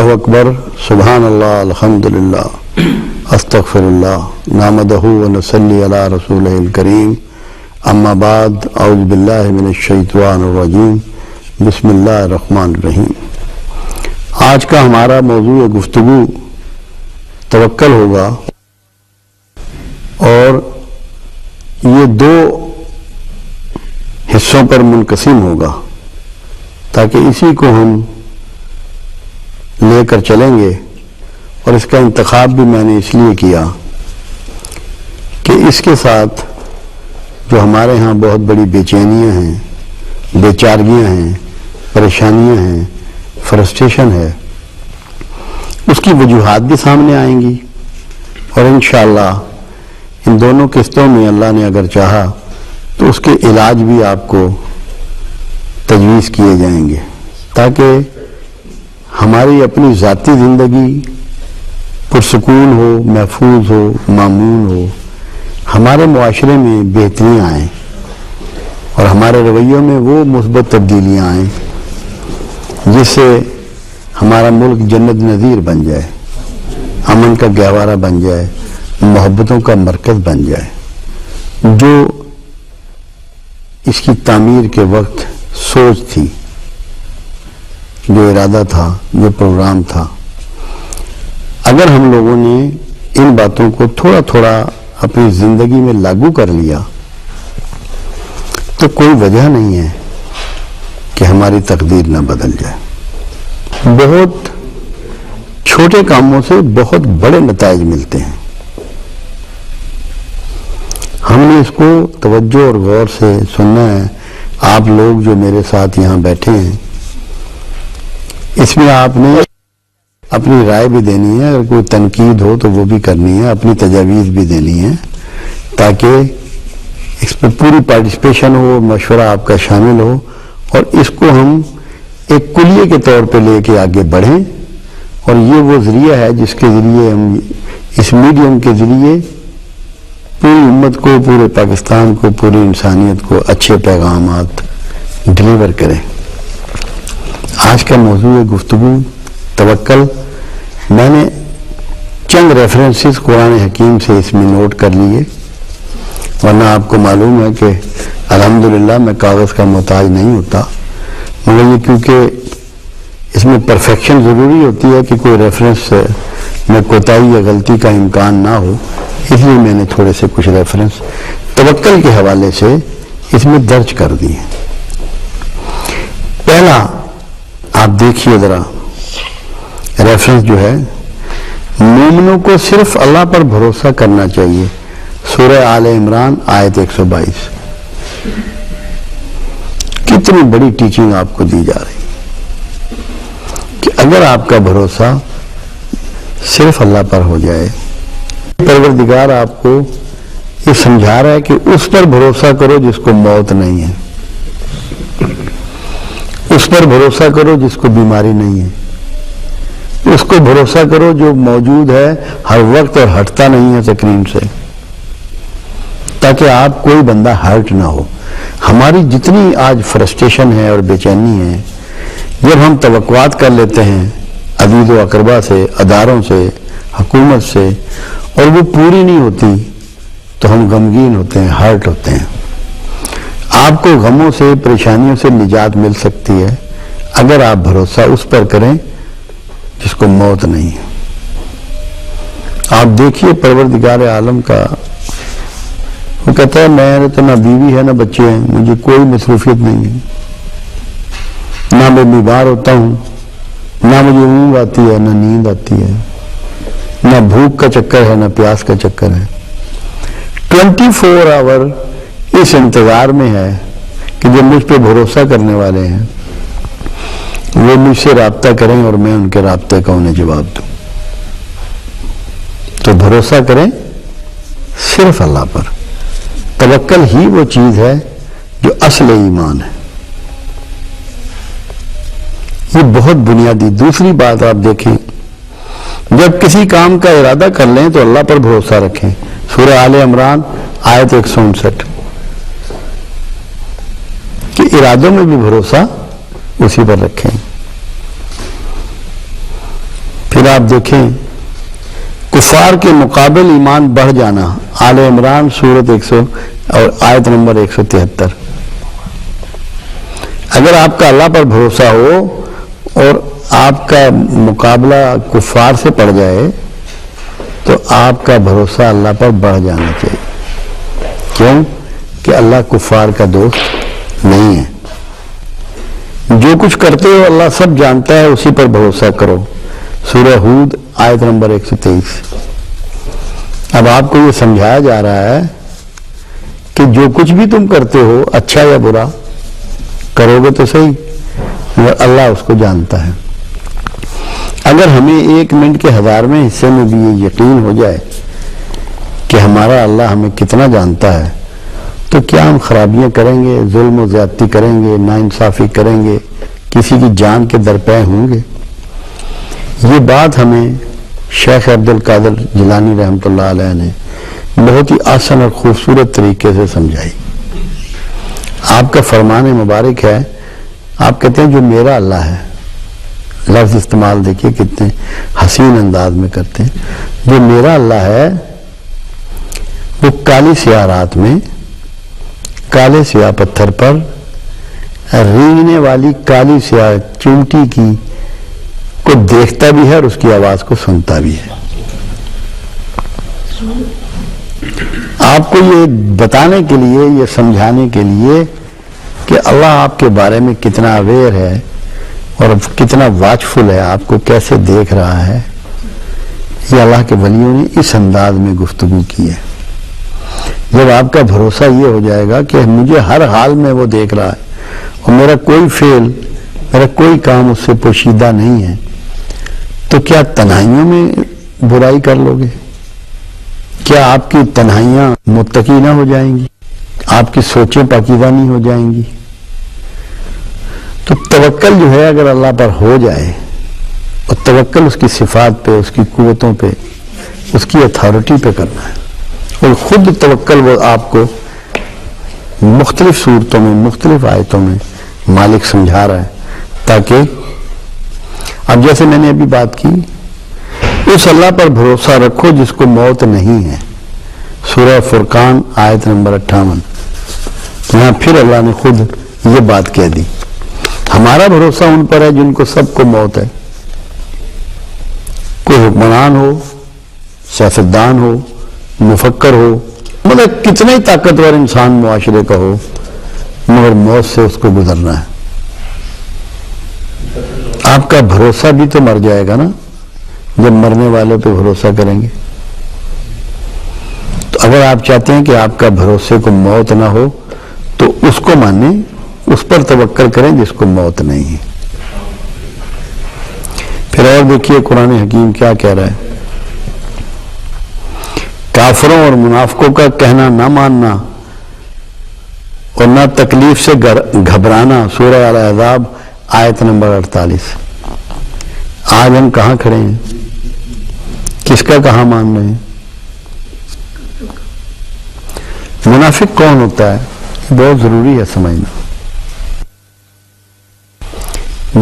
اللہ اکبر سبحان اللہ الحمدللہ استغفراللہ نحمدہ ونصلی علی رسولہ الکریم اما بعد اعوذ باللہ من الشیطان الرجیم بسم اللہ الرحمن الرحیم۔ آج کا ہمارا موضوع گفتگو توکل ہوگا اور یہ دو حصوں پر منقسم ہوگا تاکہ اسی کو ہم لے کر چلیں گے، اور اس کا انتخاب بھی میں نے اس لیے کیا کہ اس کے ساتھ جو ہمارے ہاں بہت بڑی بے چینیاں ہیں، بے چارگیاں ہیں، پریشانیاں ہیں، فرسٹریشن ہے، اس کی وجوہات بھی سامنے آئیں گی، اور انشاءاللہ ان دونوں قسطوں میں اللہ نے اگر چاہا تو اس کے علاج بھی آپ کو تجویز کیے جائیں گے تاکہ ہماری اپنی ذاتی زندگی پرسکون ہو، محفوظ ہو، مامون ہو، ہمارے معاشرے میں بہتریاں آئیں اور ہمارے رویوں میں وہ مثبت تبدیلیاں آئیں جس سے ہمارا ملک جنت نظیر بن جائے، امن کا گہوارہ بن جائے، محبتوں کا مرکز بن جائے۔ جو اس کی تعمیر کے وقت سوچ تھی، جو ارادہ تھا، جو پروگرام تھا، اگر ہم لوگوں نے ان باتوں کو تھوڑا تھوڑا اپنی زندگی میں لاگو کر لیا تو کوئی وجہ نہیں ہے کہ ہماری تقدیر نہ بدل جائے۔ بہت چھوٹے کاموں سے بہت بڑے نتائج ملتے ہیں۔ ہم نے اس کو توجہ اور غور سے سننا ہے۔ آپ لوگ جو میرے ساتھ یہاں بیٹھے ہیں، اس میں آپ نے اپنی رائے بھی دینی ہے، اگر کوئی تنقید ہو تو وہ بھی کرنی ہے، اپنی تجاویز بھی دینی ہے تاکہ اس پہ پوری پارٹیسپیشن ہو، مشورہ آپ کا شامل ہو، اور اس کو ہم ایک کلیے کے طور پہ لے کے آگے بڑھیں۔ اور یہ وہ ذریعہ ہے جس کے ذریعے ہم اس میڈیم کے ذریعے پوری امت کو، پورے پاکستان کو، پوری انسانیت کو اچھے پیغامات ڈلیور کریں۔ آج کا موضوع گفتگو توکل۔ میں نے چند ریفرنسز قرآن حکیم سے اس میں نوٹ کر لیے، ورنہ آپ کو معلوم ہے کہ الحمدللہ میں کاغذ کا محتاج نہیں ہوتا، مگر یہ کیونکہ اس میں پرفیکشن ضروری ہوتی ہے کہ کوئی ریفرنس میں کوتاہی یا غلطی کا امکان نہ ہو، اس لیے میں نے تھوڑے سے کچھ ریفرنس توکل کے حوالے سے اس میں درج کر دیے۔ پہلا آپ دیکھیے ذرا ریفرنس جو ہے، مومنوں کو صرف اللہ پر بھروسہ کرنا چاہیے، سورہ آل عمران آیت 122۔ کتنی بڑی ٹیچنگ آپ کو دی جا رہی کہ اگر آپ کا بھروسہ صرف اللہ پر ہو جائے، پروردگار آپ کو یہ سمجھا رہا ہے کہ اس پر بھروسہ کرو جس کو موت نہیں ہے، اس پر بھروسہ کرو جس کو بیماری نہیں ہے، اس کو بھروسہ کرو جو موجود ہے ہر وقت اور ہٹتا نہیں ہے تقریم سے، تاکہ آپ کوئی بندہ ہرٹ نہ ہو۔ ہماری جتنی آج فرسٹریشن ہے اور بے چینی ہے، جب ہم توقعات کر لیتے ہیں عزیز و اقربا سے، اداروں سے، حکومت سے، اور وہ پوری نہیں ہوتی تو ہم غمگین ہوتے ہیں، ہرٹ ہوتے ہیں۔ آپ کو غموں سے، پریشانیوں سے نجات مل سکتی ہے اگر آپ بھروسہ اس پر کریں جس کو موت نہیں ہے۔ آپ دیکھیے پروردگار عالم کا، وہ کہتا ہے میں تو نہ بیوی ہے نہ بچے ہیں، مجھے کوئی مصروفیت نہیں ہے، نہ میں بیمار ہوتا ہوں، نہ مجھے اونگ آتی ہے، نہ نیند آتی ہے، نہ بھوک کا چکر ہے، نہ پیاس کا چکر ہے۔ 24 آور اس انتظار میں ہے کہ جو مجھ پہ بھروسہ کرنے والے ہیں وہ مجھ سے رابطہ کریں اور میں ان کے رابطے کا انہیں جواب دوں۔ تو بھروسہ کریں صرف اللہ پر۔ توکل ہی وہ چیز ہے جو اصل ایمان ہے۔ یہ بہت بنیادی۔ دوسری بات آپ دیکھیں، جب کسی کام کا ارادہ کر لیں تو اللہ پر بھروسہ رکھیں۔ سورہ آل عمران آیت 159 کہ ارادوں میں بھی بھروسہ اسی پر رکھیں۔ پھر آپ دیکھیں کفار کے مقابل ایمان بڑھ جانا، آل عمران سورت 100 اور آیت نمبر 173۔ اگر آپ کا اللہ پر بھروسہ ہو اور آپ کا مقابلہ کفار سے پڑ جائے تو آپ کا بھروسہ اللہ پر بڑھ جانا چاہیے۔ کیوں؟ کہ اللہ کفار کا دوست نہیں ہے۔ جو کچھ کرتے ہو اللہ سب جانتا ہے، اسی پر بھروسہ کرو۔ سورہ ہود آیت نمبر 123۔ اب آپ کو یہ سمجھایا جا رہا ہے کہ جو کچھ بھی تم کرتے ہو اچھا یا برا کرو گے تو صحیح، مگر اللہ اس کو جانتا ہے۔ اگر ہمیں 1 منٹ کے 1000ویں حصے میں بھی یہ یقین ہو جائے کہ ہمارا اللہ ہمیں کتنا جانتا ہے تو کیا ہم خرابیاں کریں گے، ظلم و زیادتی کریں گے، ناانصافی کریں گے، کسی کی جان کے درپے ہوں گے؟ یہ بات ہمیں شیخ عبد القادر جیلانی رحمۃ اللہ علیہ نے بہت ہی آسان اور خوبصورت طریقے سے سمجھائی۔ آپ کا فرمان مبارک ہے، آپ کہتے ہیں جو میرا اللہ ہے، لفظ استعمال دیکھیے کتنے حسین انداز میں کرتے ہیں۔ جو میرا اللہ ہے وہ کالی سیاہ رات میں کالے سیاہ پتھر پر رینگنے والی کالی سیاہ چونٹی کی کو دیکھتا بھی ہے اور اس کی آواز کو سنتا بھی ہے۔ آپ کو یہ بتانے کے لیے، یہ سمجھانے کے لیے کہ اللہ آپ کے بارے میں کتنا اویئر ہے اور کتنا واچفل ہے، آپ کو کیسے دیکھ رہا ہے، یہ اللہ کے ولیوں نے اس انداز میں گفتگو کی ہے۔ جب آپ کا بھروسہ یہ ہو جائے گا کہ مجھے ہر حال میں وہ دیکھ رہا ہے اور میرا کوئی فعل، میرا کوئی کام اس سے پوشیدہ نہیں ہے، تو کیا تنہائیوں میں برائی کر لو گے؟ کیا آپ کی تنہائیاں متقی نہ ہو جائیں گی؟ آپ کی سوچیں پاکیزہ نہیں ہو جائیں گی؟ تو توکل جو ہے اگر اللہ پر ہو جائے، اور توکل اس کی صفات پہ، اس کی قوتوں پہ، اس کی اتھارٹی پہ کرنا ہے، اور خود توکل وہ آپ کو مختلف صورتوں میں، مختلف آیتوں میں مالک سمجھا رہا ہے، تاکہ اب جیسے میں نے ابھی بات کی، اس اللہ پر بھروسہ رکھو جس کو موت نہیں ہے۔ سورہ فرقان آیت نمبر 58۔ یہاں پھر اللہ نے خود یہ بات کہہ دی، ہمارا بھروسہ ان پر ہے جن کو سب کو موت ہے۔ کوئی حکمران ہو، سیاستدان ہو، مفکر ہو، مطلب کتنا ہی طاقتور انسان معاشرے کا ہو، مگر موت سے اس کو گزرنا ہے۔ آپ کا بھروسہ بھی تو مر جائے گا نا جب مرنے والوں پہ بھروسہ کریں گے۔ تو اگر آپ چاہتے ہیں کہ آپ کا بھروسے کو موت نہ ہو تو اس کو مانیں، اس پر توکل کریں جس کو موت نہیں ہے۔ پھر اور دیکھیے قرآن حکیم کیا کہہ رہا ہے، کافروں اور منافقوں کا کہنا نہ ماننا اور نہ تکلیف سے گھبرانا۔ سورہ الاحزاب آیت نمبر 48۔ آج ہم کہاں کھڑے ہیں؟ کس کا کہاں مان رہے ہیں؟ منافق کون ہوتا ہے؟ بہت ضروری ہے سمجھنا۔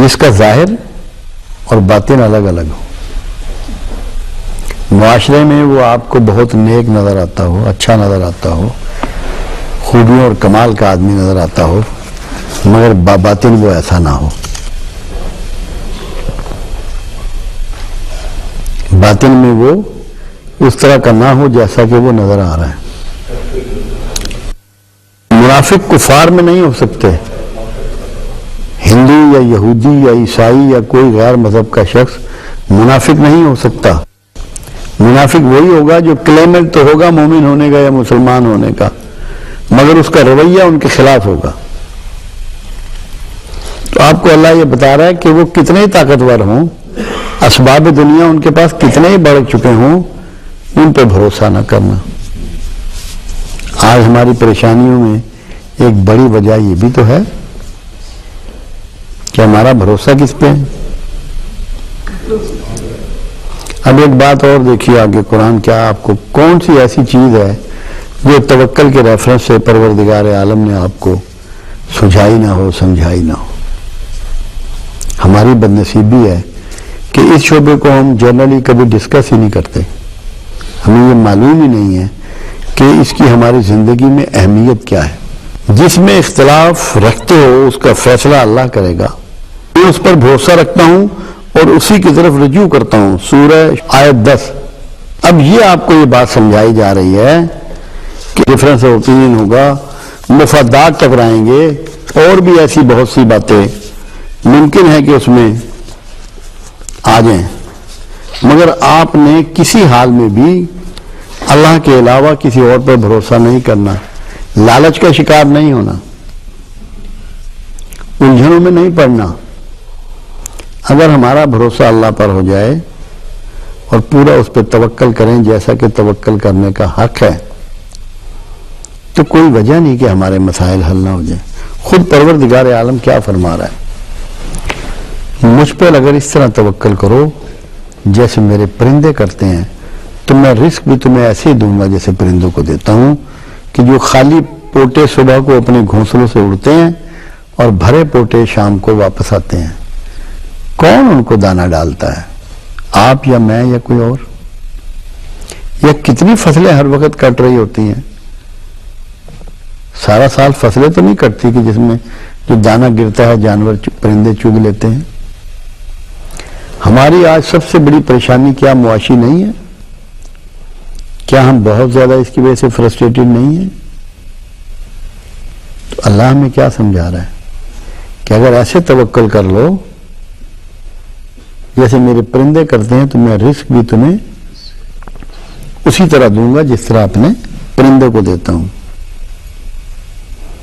جس کا ظاہر اور باطن الگ الگ ہو، معاشرے میں وہ آپ کو بہت نیک نظر آتا ہو، اچھا نظر آتا ہو، خوبیوں اور کمال کا آدمی نظر آتا ہو، مگر باطن وہ ایسا نہ ہو۔ باطن میں وہ اس طرح کا نہ ہو جیسا کہ وہ نظر آ رہا ہے۔ منافق کفار میں نہیں ہو سکتے۔ ہندو یا یہودی یا عیسائی یا کوئی غیر مذہب کا شخص منافق نہیں ہو سکتا۔ منافق وہی ہوگا جو کلیمنٹ تو ہوگا مومن ہونے کا یا مسلمان ہونے کا، مگر اس کا رویہ ان کے خلاف ہوگا۔ تو آپ کو اللہ یہ بتا رہا ہے کہ وہ کتنے ہی طاقتور ہوں، اسباب دنیا ان کے پاس کتنے ہی بڑھ چکے ہوں، ان پہ بھروسہ نہ کرنا۔ آج ہماری پریشانیوں میں ایک بڑی وجہ یہ بھی تو ہے کہ ہمارا بھروسہ کس پہ ہے۔ اب ایک بات اور دیکھیے آگے قرآن کیا آپ کو کون سی ایسی چیز ہے جو توکل کے ریفرنس سے پروردگار عالم نے آپ کو سجھائی نہ ہو، سمجھائی نہ ہو۔ ہماری بدنصیبی ہے کہ اس شعبے کو ہم جنرلی کبھی ڈسکس ہی نہیں کرتے. ہمیں یہ معلوم ہی نہیں ہے کہ اس کی ہماری زندگی میں اہمیت کیا ہے. جس میں اختلاف رکھتے ہو اس کا فیصلہ اللہ کرے گا. میں اس پر بھروسہ رکھتا ہوں اور اسی کی طرف رجوع کرتا ہوں. سورہ آیت 10. اب یہ آپ کو یہ بات سمجھائی جا رہی ہے کہ ڈفرینس آف اوپینین ہوگا, مفادات ٹکرائیں گے, اور بھی ایسی بہت سی باتیں ممکن ہے کہ اس میں آ جائیں, مگر آپ نے کسی حال میں بھی اللہ کے علاوہ کسی اور پر بھروسہ نہیں کرنا, لالچ کا شکار نہیں ہونا, الجھنوں میں نہیں پڑنا. اگر ہمارا بھروسہ اللہ پر ہو جائے اور پورا اس پہ توکل کریں جیسا کہ توکل کرنے کا حق ہے, تو کوئی وجہ نہیں کہ ہمارے مسائل حل نہ ہو جائیں. خود پروردگار عالم کیا فرما رہا ہے, مجھ پر اگر اس طرح توکل کرو جیسے میرے پرندے کرتے ہیں تو میں رزق بھی تمہیں ایسے ہی دوں گا جیسے پرندوں کو دیتا ہوں, کہ جو خالی پوٹے صبح کو اپنے گھونسلوں سے اڑتے ہیں اور بھرے پوٹے شام کو واپس آتے ہیں. کون ان کو دانہ ڈالتا ہے, آپ یا میں یا کوئی اور؟ یا کتنی فصلیں ہر وقت کٹ رہی ہوتی ہیں, سارا سال فصلیں تو نہیں کٹتی کہ جس میں جو دانہ گرتا ہے جانور پرندے چگ لیتے ہیں. ہماری آج سب سے بڑی پریشانی کیا معاشی نہیں ہے؟ کیا ہم بہت زیادہ اس کی وجہ سے فرسٹریٹڈ نہیں ہیں؟ تو اللہ ہمیں کیا سمجھا رہا ہے کہ اگر ایسے توکل کر لو جیسے میرے پرندے کرتے ہیں تو میں رزق بھی تمہیں اسی طرح دوں گا جس طرح اپنے پرندے کو دیتا ہوں.